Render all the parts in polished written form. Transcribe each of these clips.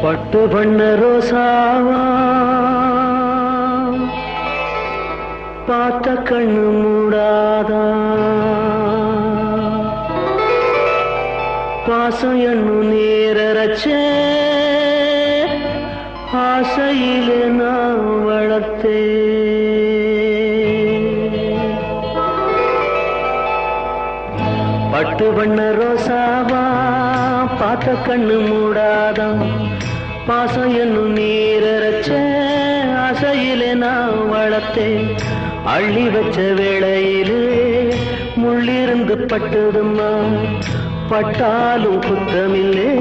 பட்டு பண்ண ரோசாவா பார்த்த கண்ணு மூடாதா பாசம் என்னும் நேரச்சே ஆசையிலே நான் வளர்த்தே பட்டு பண்ண ரோசாவா பார்த்த கண்ணு மூடாதா பாசம் என்னும் நீரச்ச ஆசையிலே நான் வளர்த்தேன் அள்ளி வச்ச வேளையிலே முள்ளிருந்து பட்டதும்மா பட்டாலும் குத்தமில்லே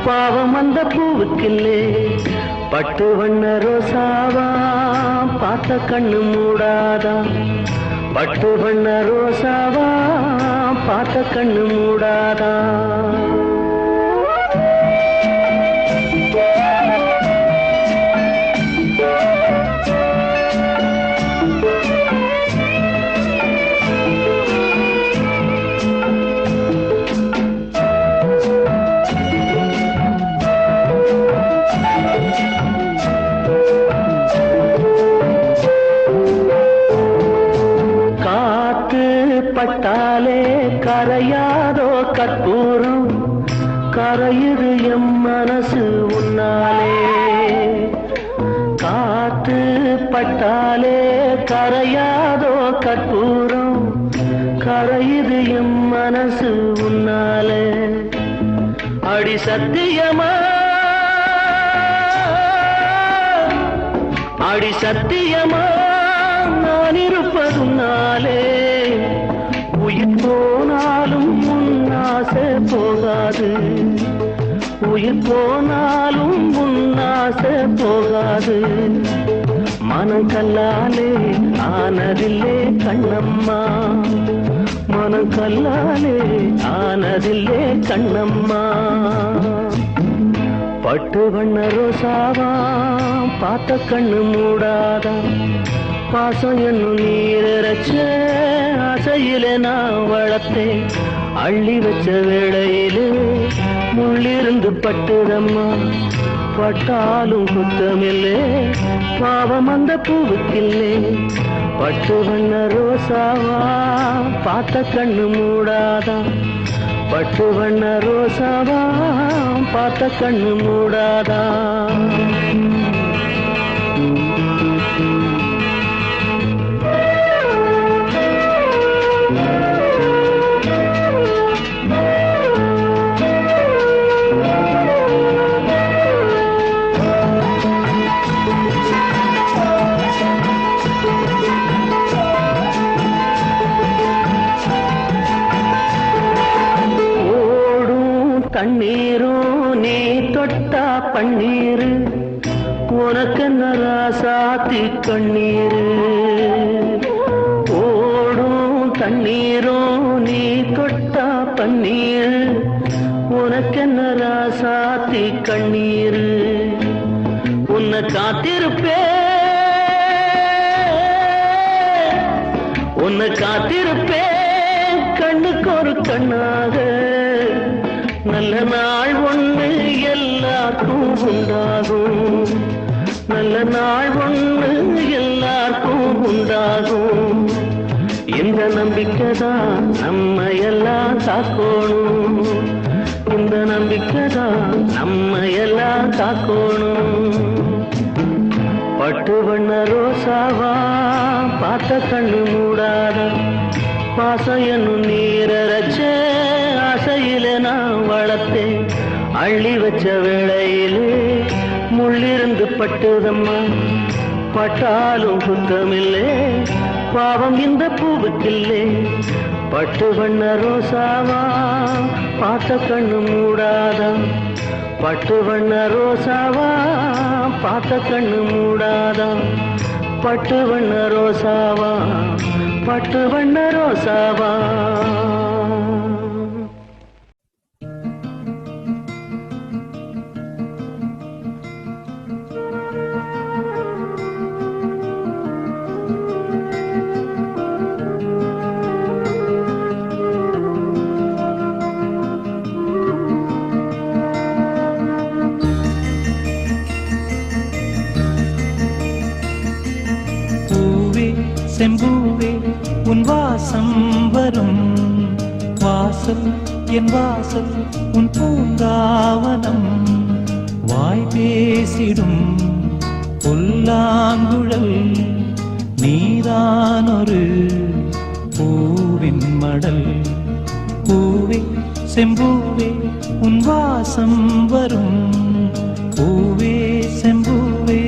பாவம் அந்த பூவுக்கில்லே பட்டு வண்ண ரோசாவா பார்த்த கண்ணு மூடாதா பட்டு வண்ண ரோசாவா பார்த்த கண்ணு மூடாதா பட்டாலே கரையாதோ கற்பூரம் கரையுது எம் மனசு உன்னாலே காத்து பட்டாலே கரையாதோ கற்பூரம் கரையுது எம் மனசு உன்னாலே அடி சத்தியமா அடி சத்தியமா நான் இருப்பதுனாலே உயிர் போனாலும் உன்னாசை போகாது உயிர் போனாலும் உன்னாசை போகாது மனம் கல்லாலே ஆனதில்லே கண்ணம்மா மனம் கல்லாலே ஆனதில்லே கண்ணம்மா பட்டு வண்ண ரோசாவா பார்த்த கண்ணு மூடாதா பாசம் என்னும் நீரச்ச ஆசையிலே நான் வளர்த்தேன் அள்ளி வச்ச வேளையிலே முள்ளிருந்து பட்டுதம்மா பட்டாலும் குத்தமில்லே பாவம் அந்த பூவுக்கில்லே பட்டு வண்ண ரோசாவா பார்த்த கண்ணு மூடாதா பட்டு வண்ண ரோசாவா பார்த்த கண்ணு மூடாதா கண்ணீரும் நீ தொட்டா பன்னீரு உனக்கு ராசாத்தி கண்ணீரு ஓடும் தண்ணீரும் நீ தொட்டா பன்னீரு உனக்கு ராசாத்தி கண்ணீரு உன்னை காத்திருப்பே உன்னை காத்திருப்பே கண்ணுக்கு ஒரு கண்ணாக நல்ல நாள் ஒன்று எல்லாருக்கும் உண்டாகும் நல்ல நாள் ஒன்று எல்லாருக்கும் உண்டாகும் இந்த நம்பிக்கைதான் நம்ம எல்லாம் காக்கணும் இந்த நம்பிக்கைதான் நம்ம எல்லாம் காக்கணும் பட்டு வண்ண ரோசாவா பார்த்த கண்ணு மூடாதா பாசம் என்னும் நீரச்ச ஆசையிலே நான் வளர்த்தேன் அள்ளி வச்ச வேளையிலே முள்ளிருந்து பட்டுதம்மா பட்டாலும் குத்தமில்லே பாவம் இந்த பூவுக்கில்லே பட்டு வண்ண ரோசாவா பார்த்த கண்ணு மூடாதா பட்டு வண்ண ரோசாவா பார்த்த கண்ணு மூடாதா பட்டு வண்ண ரோசாவா பட்டு வண்ண ரோசாவா செம்பூவே உன் வாசம் வரும் வாசல் என் வாசல் உன் பூங்காவனம் வாய் பேசிடும் புல்லாங்குழல் நீதானொரு பூவின் மடல் பூவே செம்பூவே உன் வாசம் வரும் பூவே செம்பூவே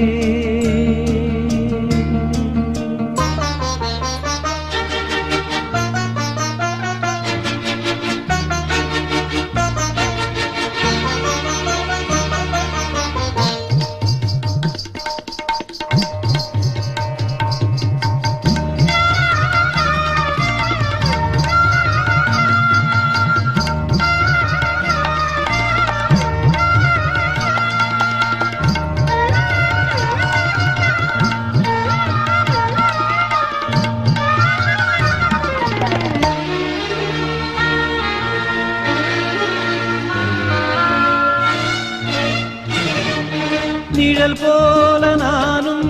நிழல் போல நானும்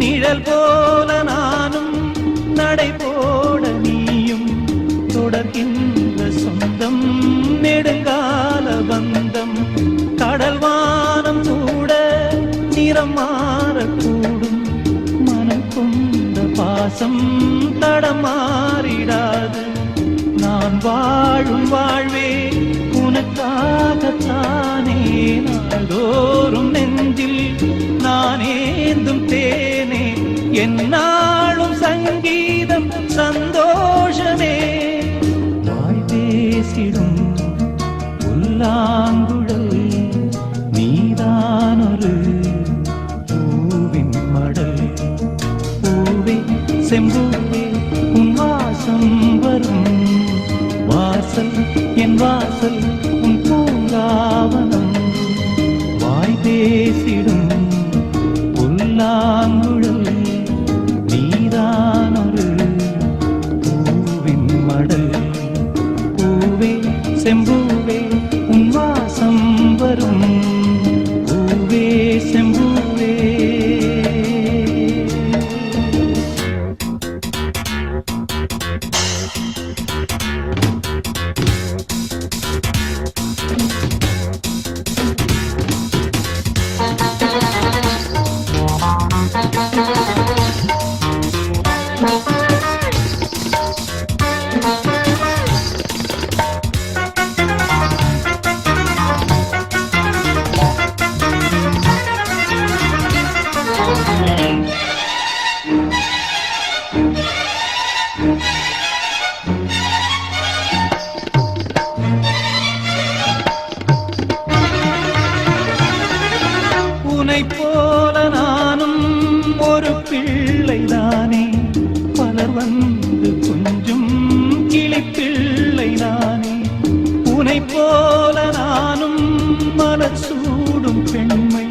நிழல் போல நானும் நடை போட நீயும் தொடர்கின்ற சொந்தம் நெடுங்கால பந்தம் கடல் வானம் கூட நிறம் மாறக்கூடும் மனம் கொண்ட பாசம் தடமாறிடாது நான் வாழும் வாழ்வே உனக்காகத்தானே நாள்தோறும் நெஞ்சில் நான் ஏந்தும் தேனே என்னாலும் சங்கீதம் சந்தோஷமே வாய் பேசிடும் புல்லாங்குழல் நீதானொரு பூவின் மடல் பூவே செம்பூவே உன் வாசம் வரும் வாசல் என் வாசல் உன் பூங்காவனம் வாய் பேசிடும் புல்லாங்குழல் நீதானொரு பூவின் மடல் பூவே செம்பூவே உன் வாசம் வரும் பூவே செம்பூவே உன்னைப் போல நானும் ஒரு பிள்ளைதானே பலர் வந்து கொஞ்சம் கிளிப்பிள்ளை நானே உன்னைப் போல நானும் மலர் சூடும் பெண்மை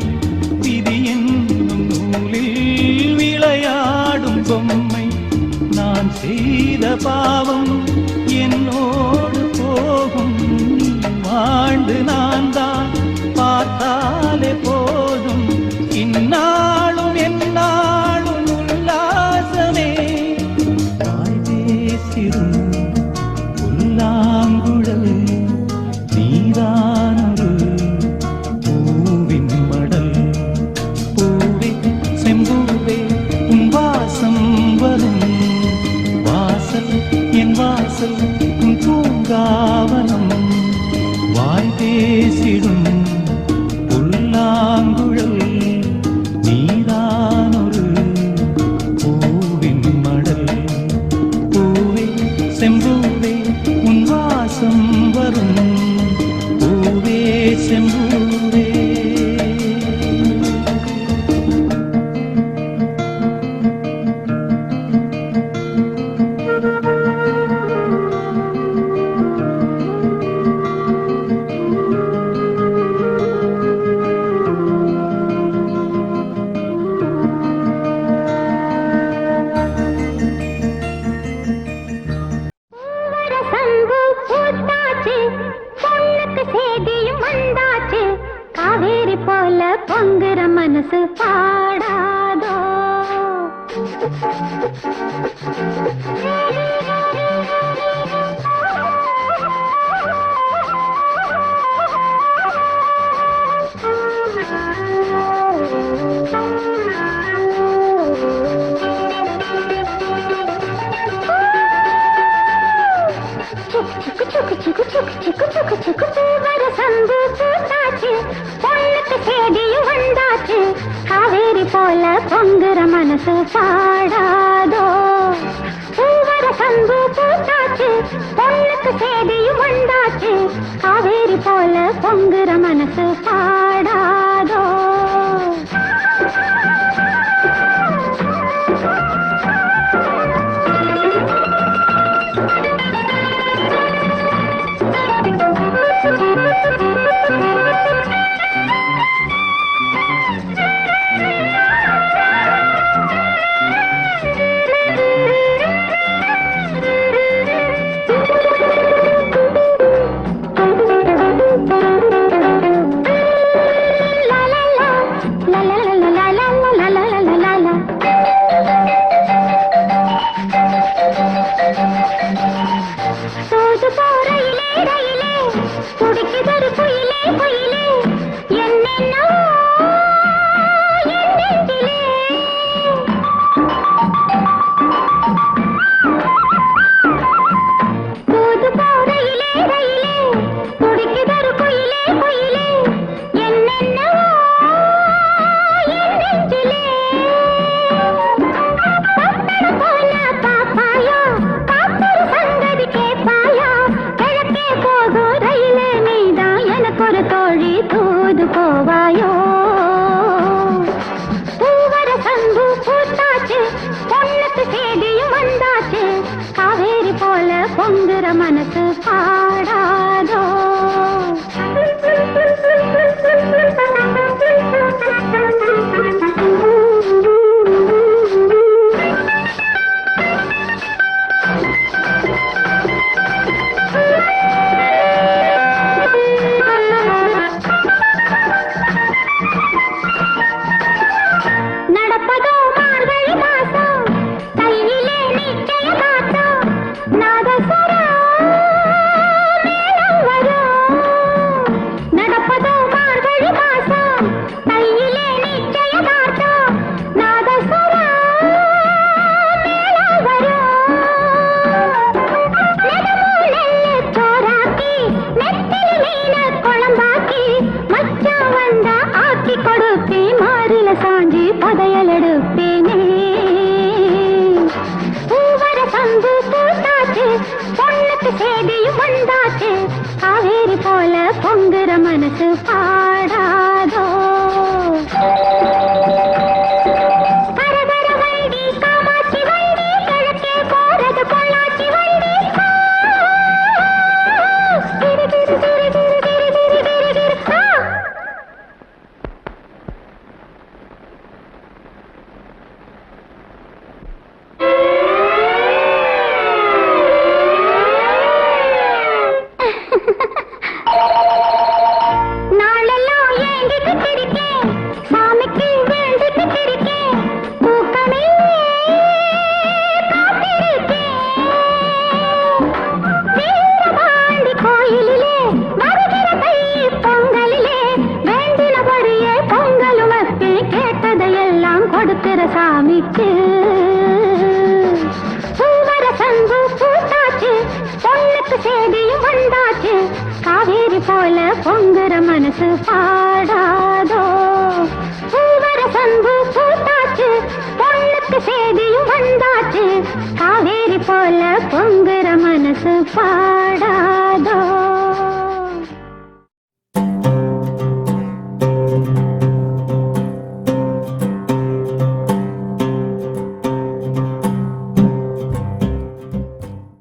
விதி என்னும் நூலில் விளையாடும் பொம்மை நான் செய்த பாவம் என்னோடு போகும் நீ வாழ்ந்து நான் தான் பார்த்தாலே போதும் இந்நாளும் எந்நாளும் உல்லாசமே வாய் பேசிடும் புல்லாங்குழல் நீதானொரு பூவின் மடல் பூவே செம்பூவே உன் வாசம் வரும் வாசல் என் வாசல் உன் பூங்காவனம் வாய் பேசிடும் புல்லாங்குழல் நீதானொரு பூவின் மடல் பூவே செம்பூவே உன் வாசம் வரும் பூவே செம்பூவே பொங்குற மனசு பாடாதோ. காவேரி போல பொங்குற மனசு பாடாதோ. பூவர சந்து பூத்தாச்சு, பொண்ணுக்கு சேதியும் வந்தாச்சு. காவேரி போல பொங்குற மனசு பாடாதோ. பொங்குற மனசு பாடாதோ. நடப்பதோ மார்கழி மாசம், கையிலே நிச்சய காத்தம். நடப்பதோ மார்கழி மாசம், கையிலே நிச்சய காத்தம். நாதஸ்வரம் மேளம் வரும். நெடுமூலெல்லு சோறாக்கி, நெத்திலி மீன குழம்பாக்கி, மச்சான் வந்தா ஆக்கி கொடுப்பேன். மாறில சாஞ்சி புதையல் எடுப்பேனே. பூவர சந்து பூத்தாச்சு, பொண்ணுக்கு சேதியும் வந்தாச்சு. காவேரி போல பொங்குற மனசு பாடாதோ. பரபர வண்டி காமாட்சி வண்டி, கிழக்கே போறது பொள்ளாச்சி வண்டி. கிரு கிரு கிரு கிரு கிரு கிரு கிரு கிரு. நாளெல்லாம் ஏங்கிட்டு இருக்கேன், சாமிக்கு வேண்டிட்டு இருக்கேன். தூக்கமே காத்திருக்கேன். வீரபாண்டி கோயிலிலே வருகிற தை பொங்கலிலே, வேண்டினபடியே பொங்கலும் வச்சு கேட்டதையெல்லாம் கொடுக்கிற சாமிக்கு. பூவர சந்து பூத்தாச்சு, பொண்ணுக்கு சேதியும் வந்தாச்சு. காவேரி போல பொங்குற மனசு பாடாதோ. பூவர சந்து பூத்தாச்சு, பொண்ணுக்கு சேதியும் வந்தாச்சு. காவேரி போல பொங்குற மனசு பாடா.